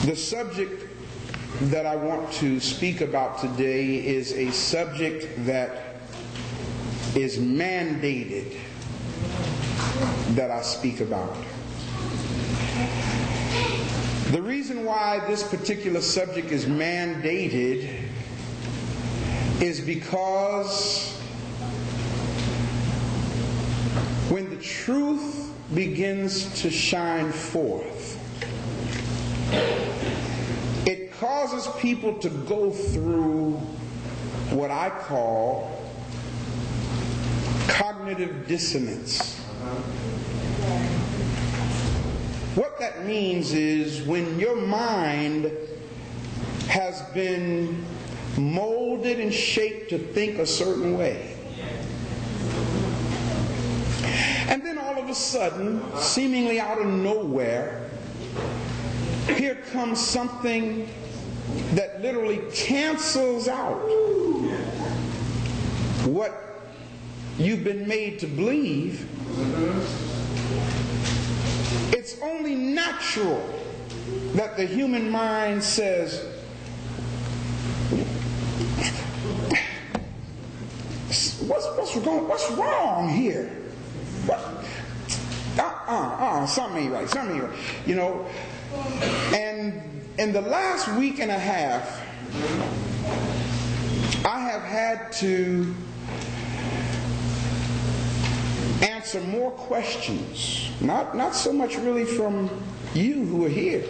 The subject that I want to speak about today is a subject that is mandated that I speak about. The reason why this particular subject is mandated is because when the truth begins to shine forth, it causes people to go through what I call cognitive dissonance. What that means is when your mind has been molded and shaped to think a certain way, and then all of a sudden, seemingly out of nowhere, here comes something that literally cancels out what you've been made to believe. It's only natural that the human mind says, what's wrong here? Something ain't right. You know, and in the last week and a half, I have had to answer more questions, not so much really from you who are here,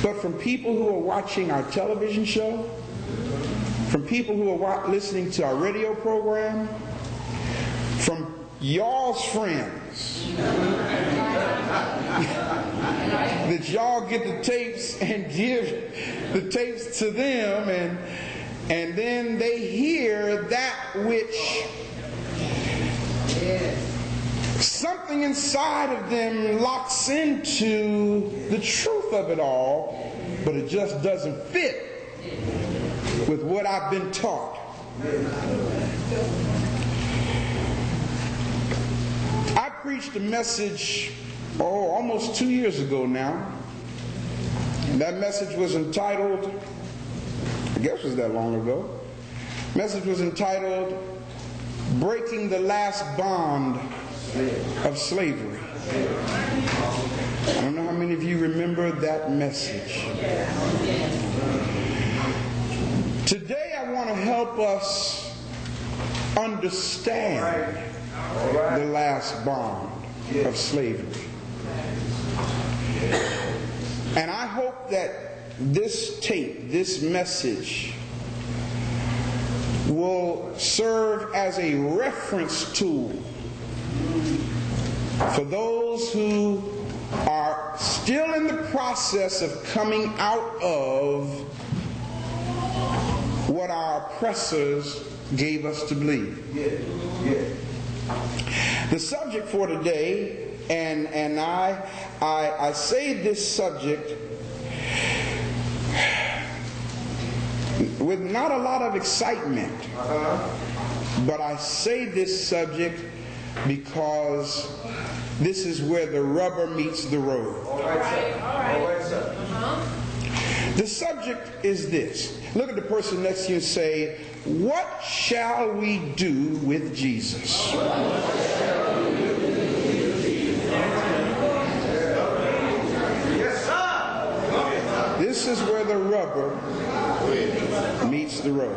but from people who are watching our television show, from people who are listening to our radio program, from y'all's friends, that y'all get the tapes and give the tapes to them, and then they hear that which something inside of them locks into the truth of it all, but it just doesn't fit with what I've been taught. I preached a message almost 2 years ago now, and that message was entitled, I guess it was that long ago, the message was entitled Breaking the Last Bond of Slavery. I don't know how many of you remember that message. Today I want to help us understand the last bond of slavery. And I hope that this tape, this message, will serve as a reference tool for those who are still in the process of coming out of what our oppressors gave us to believe. The subject for today, and I say this subject with not a lot of excitement, but I say this subject because this is where the rubber meets the road. All right, sir. The subject is this. Look at the person next to you and say, what shall we do with Jesus? Yes, sir. This is where the rubber meets the road.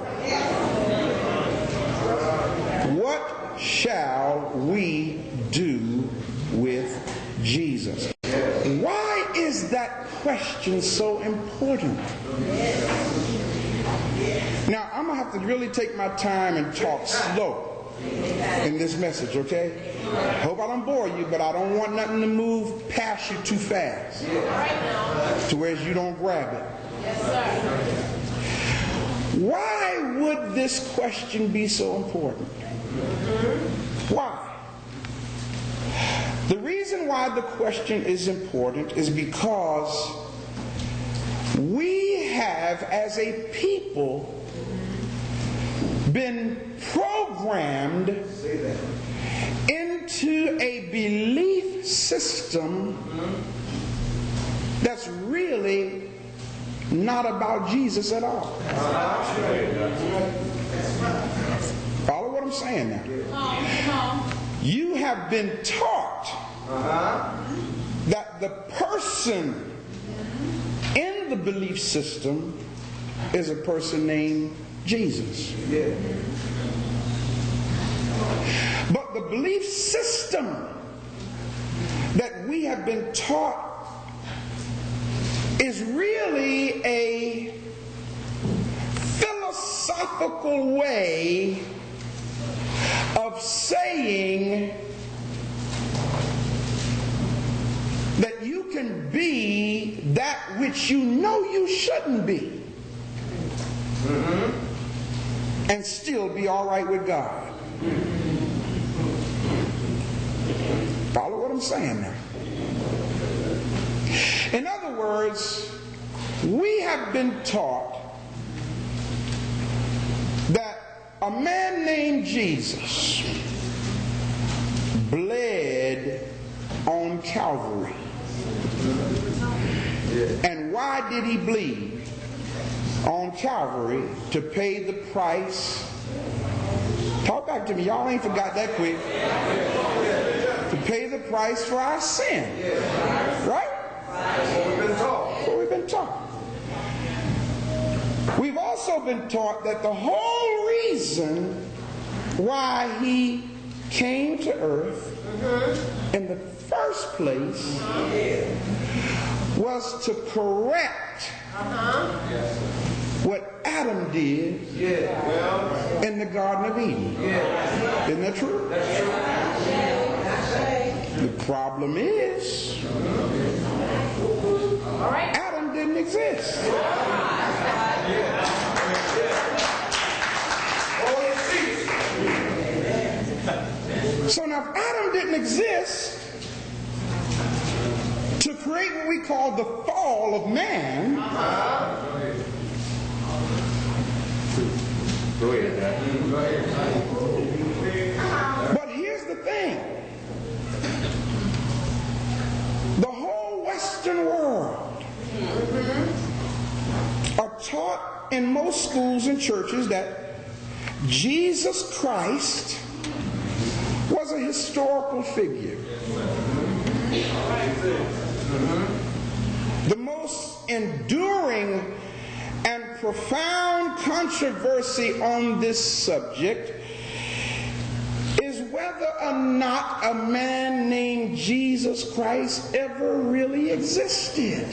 What shall we do with Jesus? Why is that question so important? Now, I'm going to have to really take my time and talk slow in this message, okay? Hope I don't bore you, but I don't want nothing to move past you too fast to where you don't grab it. Why would this question be so important? Why? The reason why the question is important is because we have, as a people, been programmed into a belief system that's really not about Jesus at all. Follow what I'm saying now. You have been taught that the person in the belief system is a person named Jesus. But the belief system that we have been taught is really a philosophical way of saying that you can be that which you know you shouldn't be and still be all right with God. Follow what I'm saying now. In other words, we have been taught that a man named Jesus bled on Calvary. And why did he bleed on Calvary? To pay the price. Talk back to me. Y'all ain't forgot that quick. To pay the price for our sin. Right? That's what we've been taught. That's what we've been taught. We've also been taught that the whole reason why he came to earth in the first place was to correct what Adam did in the Garden of Eden. Isn't that true? The problem is Adam didn't exist. So now if Adam didn't exist to create what we call the fall of man, but here's the thing. The whole Western world are taught in most schools and churches that Jesus Christ was a historical figure. The most enduring and profound controversy on this subject is whether or not a man named Jesus Christ ever really existed.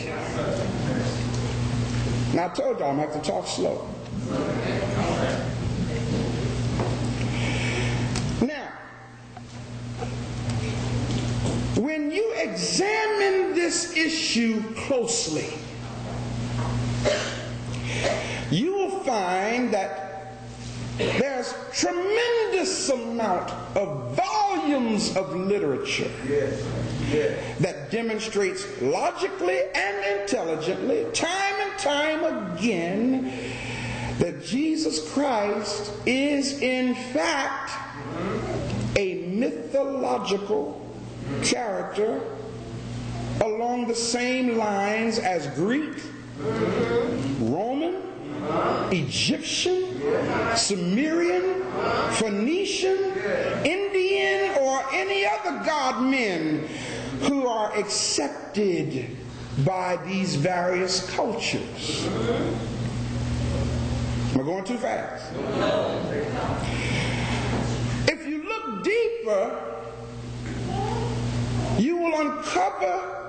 Now I told y'all I'm going to have to talk slow. Now, when you examine this issue closely, you will find that there's tremendous amount of volumes of literature that demonstrates logically and intelligently, time and time again, that Jesus Christ is in fact a mythological character along the same lines as Greek, Roman, Egyptian, Sumerian, Phoenician, Indian, or any other god men who are accepted by these various cultures. Am I going too fast? If you look deeper, you will uncover